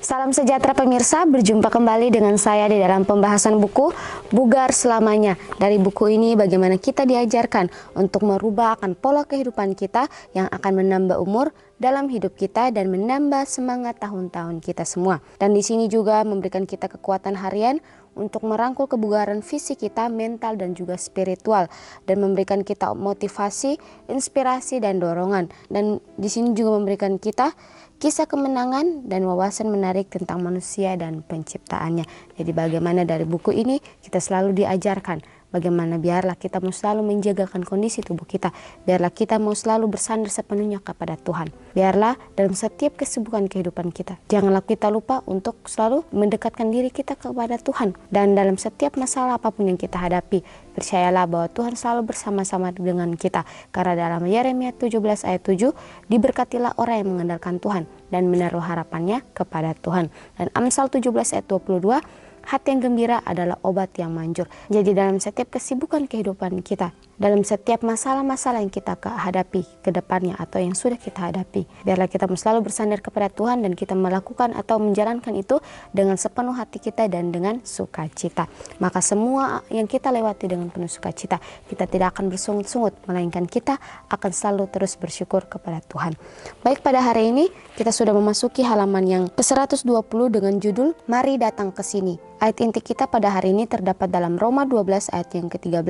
Salam sejahtera pemirsa, berjumpa kembali dengan saya di dalam pembahasan buku Bugar Selamanya. Dari buku ini bagaimana kita diajarkan untuk merubah akan pola kehidupan kita yang akan menambah umur dalam hidup kita dan menambah semangat tahun-tahun kita semua. Dan di sini juga memberikan kita kekuatan harian untuk merangkul kebugaran fisik kita, mental dan juga spiritual, dan memberikan kita motivasi, inspirasi dan dorongan. Dan di sini juga memberikan kita kisah kemenangan dan wawasan menarik tentang manusia dan penciptaannya. Jadi bagaimana dari buku ini kita selalu diajarkan bagaimana biarlah kita mau selalu menjagakan kondisi tubuh kita. Biarlah kita mau selalu bersandar sepenuhnya kepada Tuhan. Biarlah dalam setiap kesibukan kehidupan kita, janganlah kita lupa untuk selalu mendekatkan diri kita kepada Tuhan. Dan dalam setiap masalah apapun yang kita hadapi, percayalah bahwa Tuhan selalu bersama-sama dengan kita. Karena dalam Yeremia 17 ayat 7, diberkatilah orang yang mengandalkan Tuhan dan menaruh harapannya kepada Tuhan. Dan Amsal 17 ayat 22, hati yang gembira adalah obat yang manjur. Jadi dalam setiap kesibukan kehidupan kita, dalam setiap masalah-masalah yang kita hadapi ke depannya atau yang sudah kita hadapi, biarlah kita selalu bersandar kepada Tuhan dan kita melakukan atau menjalankan itu dengan sepenuh hati kita dan dengan sukacita. Maka semua yang kita lewati dengan penuh sukacita, kita tidak akan bersungut-sungut, melainkan kita akan selalu terus bersyukur kepada Tuhan. Baik, pada hari ini kita sudah memasuki halaman yang ke-120 dengan judul Mari Datang ke Sini. Ayat inti kita pada hari ini terdapat dalam Roma 12 ayat yang ke-13.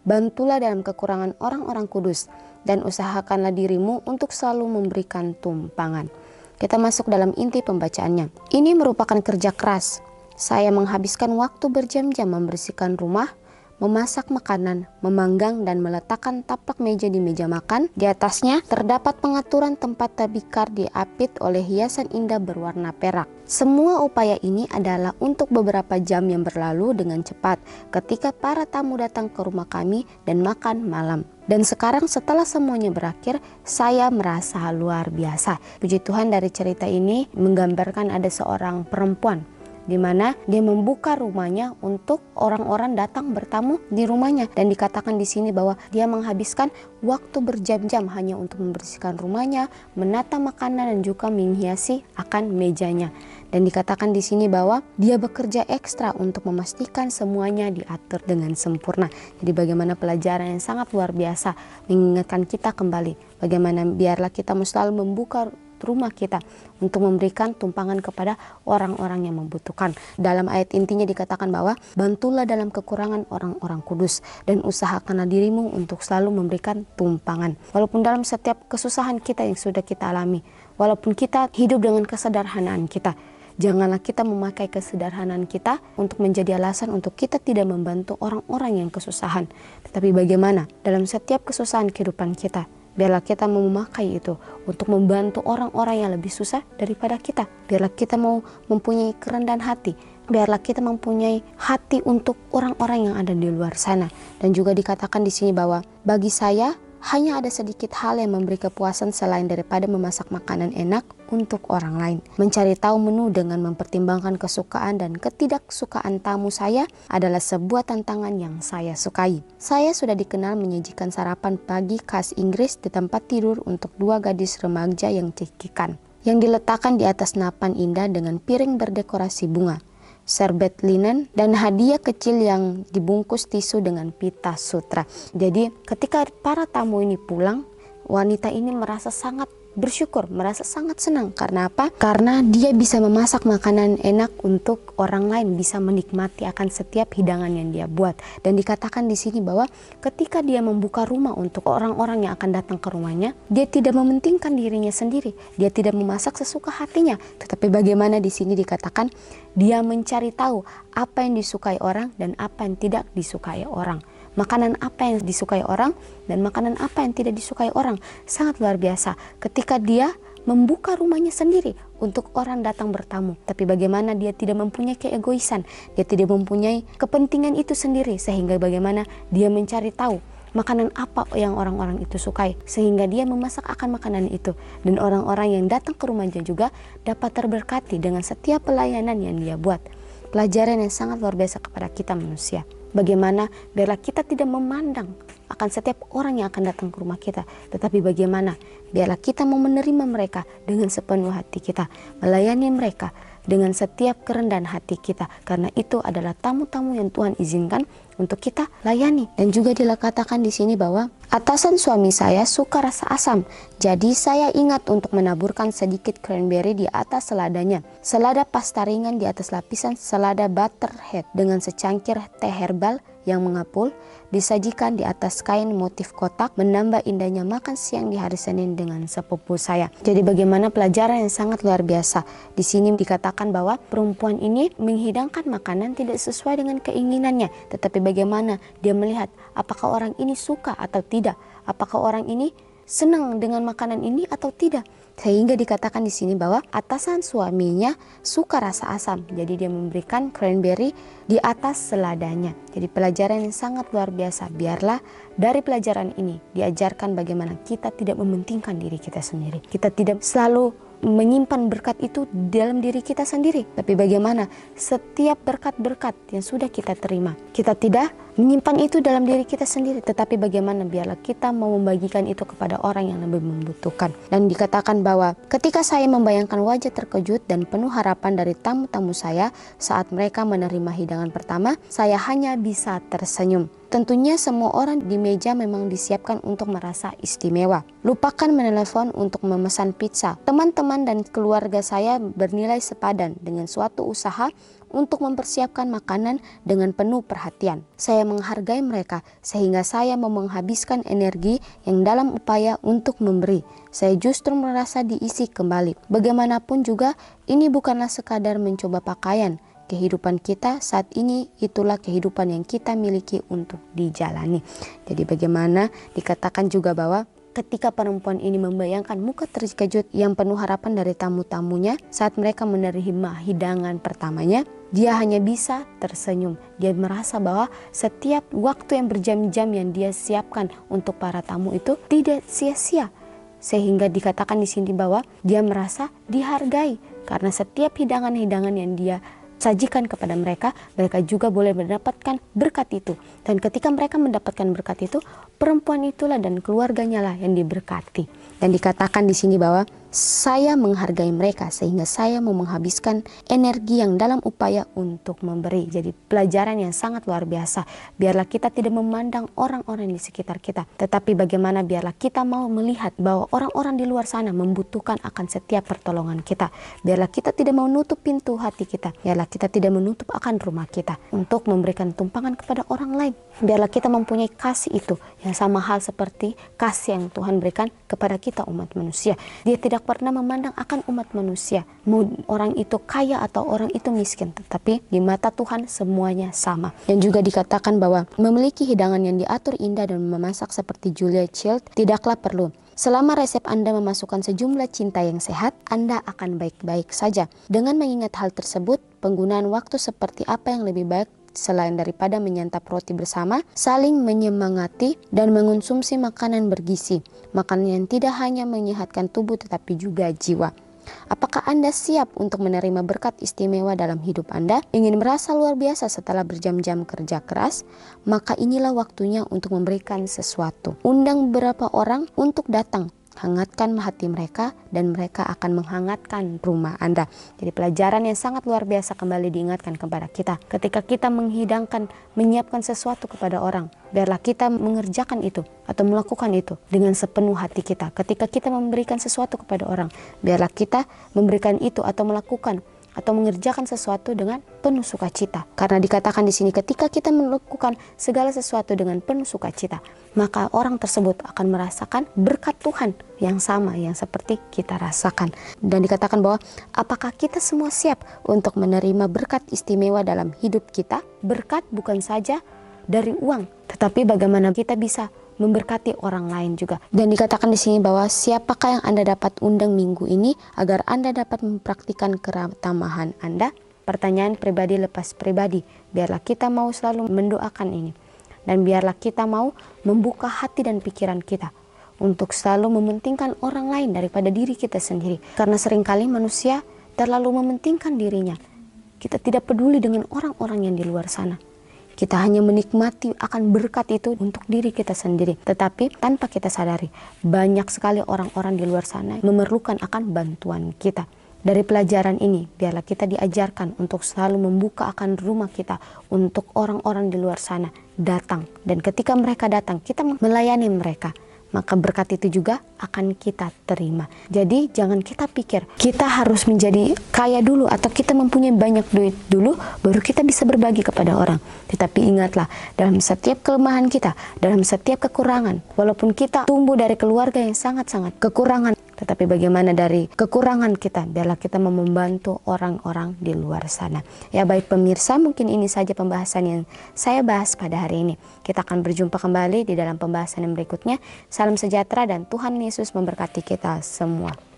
Bantulah dalam kekurangan orang-orang kudus dan usahakanlah dirimu untuk selalu memberikan tumpangan. Kita masuk dalam inti pembacaannya. Ini merupakan kerja keras. Saya menghabiskan waktu berjam-jam membersihkan rumah, memasak makanan, memanggang dan meletakkan taplak meja di meja makan. Di atasnya terdapat pengaturan tempat tebikar diapit oleh hiasan indah berwarna perak. Semua upaya ini adalah untuk beberapa jam yang berlalu dengan cepat ketika para tamu datang ke rumah kami dan makan malam. Dan sekarang setelah semuanya berakhir, saya merasa luar biasa. Puji Tuhan, dari cerita ini menggambarkan ada seorang perempuan di mana dia membuka rumahnya untuk orang-orang datang bertamu di rumahnya, dan dikatakan di sini bahwa dia menghabiskan waktu berjam-jam hanya untuk membersihkan rumahnya, menata makanan dan juga menghiasi akan mejanya. Dan dikatakan di sini bahwa dia bekerja ekstra untuk memastikan semuanya diatur dengan sempurna. Jadi bagaimana pelajaran yang sangat luar biasa mengingatkan kita kembali bagaimana biarlah kita selalu membuka rumah kita untuk memberikan tumpangan kepada orang-orang yang membutuhkan. Dalam ayat intinya dikatakan bahwa bantulah dalam kekurangan orang-orang kudus dan usahakanlah dirimu untuk selalu memberikan tumpangan. Walaupun dalam setiap kesusahan kita yang sudah kita alami, walaupun kita hidup dengan kesederhanaan kita, janganlah kita memakai kesederhanaan kita untuk menjadi alasan untuk kita tidak membantu orang-orang yang kesusahan. Tetapi bagaimana dalam setiap kesusahan kehidupan kita, biarlah kita mau memakai itu untuk membantu orang-orang yang lebih susah daripada kita. Biarlah kita mau mempunyai kerendahan hati. Biarlah kita mempunyai hati untuk orang-orang yang ada di luar sana. Dan juga dikatakan di sini bahwa bagi saya hanya ada sedikit hal yang memberi kepuasan selain daripada memasak makanan enak untuk orang lain. Mencari tahu menu dengan mempertimbangkan kesukaan dan ketidaksukaan tamu saya adalah sebuah tantangan yang saya sukai. Saya sudah dikenal menyajikan sarapan pagi khas Inggris di tempat tidur untuk dua gadis remaja yang cekikan, yang diletakkan di atas napan indah dengan piring berdekorasi bunga, serbet linen, dan hadiah kecil yang dibungkus tisu dengan pita sutra. Jadi ketika para tamu ini pulang, wanita ini merasa sangat bersyukur, merasa sangat senang. Karena apa? Karena dia bisa memasak makanan enak untuk orang lain, bisa menikmati akan setiap hidangan yang dia buat. Dan dikatakan di sini bahwa ketika dia membuka rumah untuk orang-orang yang akan datang ke rumahnya, dia tidak mementingkan dirinya sendiri, dia tidak memasak sesuka hatinya. Tetapi bagaimana di sini dikatakan dia mencari tahu apa yang disukai orang dan apa yang tidak disukai orang. Makanan apa yang disukai orang dan makanan apa yang tidak disukai orang. Sangat luar biasa ketika dia membuka rumahnya sendiri untuk orang datang bertamu. Tapi bagaimana dia tidak mempunyai keegoisan, dia tidak mempunyai kepentingan itu sendiri, sehingga bagaimana dia mencari tahu makanan apa yang orang-orang itu sukai, sehingga dia memasak akan makanan itu, dan orang-orang yang datang ke rumahnya juga dapat terberkati dengan setiap pelayanan yang dia buat. Pelajaran yang sangat luar biasa kepada kita manusia. Bagaimana biarlah kita tidak memandang akan setiap orang yang akan datang ke rumah kita, tetapi bagaimana biarlah kita mau menerima mereka dengan sepenuh hati kita, melayani mereka dengan setiap kerendahan hati kita, karena itu adalah tamu-tamu yang Tuhan izinkan untuk kita layani. Dan juga dikatakan di sini bahwa atasan suami saya suka rasa asam, jadi saya ingat untuk menaburkan sedikit cranberry di atas seladanya, selada pasta ringan di atas lapisan selada butterhead dengan secangkir teh herbal yang mengapul disajikan di atas kain motif kotak, menambah indahnya makan siang di hari Senin dengan sepupu saya. Jadi bagaimana pelajaran yang sangat luar biasa. Di sini dikatakan bahwa perempuan ini menghidangkan makanan tidak sesuai dengan keinginannya, tetapi bagaimana dia melihat apakah orang ini suka atau tidak, apakah orang ini senang dengan makanan ini atau tidak. Sehingga dikatakan di sini bahwa atasan suaminya suka rasa asam, jadi dia memberikan cranberry di atas seladanya. Jadi pelajaran yang sangat luar biasa. Biarlah dari pelajaran ini diajarkan bagaimana kita tidak mementingkan diri kita sendiri. Kita tidak selalu menyimpan berkat itu dalam diri kita sendiri, tapi bagaimana setiap berkat-berkat yang sudah kita terima, kita tidak menyimpan itu dalam diri kita sendiri, tetapi bagaimana biarlah kita mau membagikan itu kepada orang yang lebih membutuhkan. Dan dikatakan bahwa ketika saya membayangkan wajah terkejut dan penuh harapan dari tamu-tamu saya saat mereka menerima hidangan pertama, saya hanya bisa tersenyum. Tentunya semua orang di meja memang disiapkan untuk merasa istimewa. Lupakan menelepon untuk memesan pizza. Teman-teman dan keluarga saya bernilai sepadan dengan suatu usaha untuk mempersiapkan makanan dengan penuh perhatian. Saya menghargai mereka sehingga saya mau menghabiskan energi yang dalam upaya untuk memberi. Saya justru merasa diisi kembali. Bagaimanapun juga ini bukanlah sekadar mencoba pakaian. Kehidupan kita saat ini itulah kehidupan yang kita miliki untuk dijalani. Jadi bagaimana dikatakan juga bahwa ketika perempuan ini membayangkan muka terkejut yang penuh harapan dari tamu-tamunya saat mereka menerima hidangan pertamanya, dia hanya bisa tersenyum. Dia merasa bahwa setiap waktu yang berjam-jam yang dia siapkan untuk para tamu itu tidak sia-sia. Sehingga dikatakan di sini bahwa dia merasa dihargai karena setiap hidangan-hidangan yang dia sajikan kepada mereka, mereka juga boleh mendapatkan berkat itu. Dan ketika mereka mendapatkan berkat itu, perempuan itulah dan keluarganya lah yang diberkati. Dan dikatakan di sini bahwa saya menghargai mereka sehingga saya mau menghabiskan energi yang dalam upaya untuk memberi. Jadi pelajaran yang sangat luar biasa. Biarlah kita tidak memandang orang-orang di sekitar kita, tetapi bagaimana biarlah kita mau melihat bahwa orang-orang di luar sana membutuhkan akan setiap pertolongan kita. Biarlah kita tidak menutup pintu hati kita. Biarlah kita tidak menutup akan rumah kita untuk memberikan tumpangan kepada orang lain. Biarlah kita mempunyai kasih itu yang sama hal seperti kasih yang Tuhan berikan kepada kita umat manusia. Dia tidak pernah memandang akan umat manusia, mau orang itu kaya atau orang itu miskin, tetapi di mata Tuhan semuanya sama. Dan juga dikatakan bahwa memiliki hidangan yang diatur indah dan memasak seperti Julia Child tidaklah perlu. Selama resep Anda memasukkan sejumlah cinta yang sehat, Anda akan baik-baik saja. Dengan mengingat hal tersebut, penggunaan waktu seperti apa yang lebih baik selain daripada menyantap roti bersama, saling menyemangati dan mengonsumsi makanan bergizi. Makanan yang tidak hanya menyehatkan tubuh tetapi juga jiwa. Apakah Anda siap untuk menerima berkat istimewa dalam hidup Anda? Ingin merasa luar biasa setelah berjam-jam kerja keras? Maka inilah waktunya untuk memberikan sesuatu. Undang beberapa orang untuk datang. Hangatkan hati mereka dan mereka akan menghangatkan rumah Anda. Jadi pelajaran yang sangat luar biasa kembali diingatkan kepada kita. Ketika kita menghidangkan, menyiapkan sesuatu kepada orang, biarlah kita mengerjakan itu atau melakukan itu dengan sepenuh hati kita. Ketika kita memberikan sesuatu kepada orang, biarlah kita memberikan itu atau melakukan atau mengerjakan sesuatu dengan penuh sukacita. Karena dikatakan di sini ketika kita melakukan segala sesuatu dengan penuh sukacita, maka orang tersebut akan merasakan berkat Tuhan yang sama yang seperti kita rasakan. Dan dikatakan bahwa apakah kita semua siap untuk menerima berkat istimewa dalam hidup kita? Berkat bukan saja dari uang, tetapi bagaimana kita bisa memberkati orang lain juga. Dan dikatakan di sini bahwa siapakah yang Anda dapat undang minggu ini agar Anda dapat mempraktikkan keretamahan Anda? Pertanyaan pribadi lepas pribadi. Biarlah kita mau selalu mendoakan ini. Dan biarlah kita mau membuka hati dan pikiran kita untuk selalu mementingkan orang lain daripada diri kita sendiri. Karena seringkali manusia terlalu mementingkan dirinya. Kita tidak peduli dengan orang-orang yang di luar sana. Kita hanya menikmati akan berkat itu untuk diri kita sendiri. Tetapi tanpa kita sadari, banyak sekali orang-orang di luar sana memerlukan akan bantuan kita. Dari pelajaran ini, biarlah kita diajarkan untuk selalu membuka akan rumah kita untuk orang-orang di luar sana datang. Dan ketika mereka datang, kita melayani mereka. Maka berkat itu juga akan kita terima. Jadi jangan kita pikir kita harus menjadi kaya dulu atau kita mempunyai banyak duit dulu baru kita bisa berbagi kepada orang. Tetapi ingatlah, dalam setiap kelemahan kita, dalam setiap kekurangan, walaupun kita tumbuh dari keluarga yang sangat-sangat kekurangan, tetapi bagaimana dari kekurangan kita, biarlah kita mau membantu orang-orang di luar sana. Ya baik pemirsa, mungkin ini saja pembahasan yang saya bahas pada hari ini. Kita akan berjumpa kembali di dalam pembahasan yang berikutnya. Salam sejahtera dan Tuhan Yesus memberkati kita semua.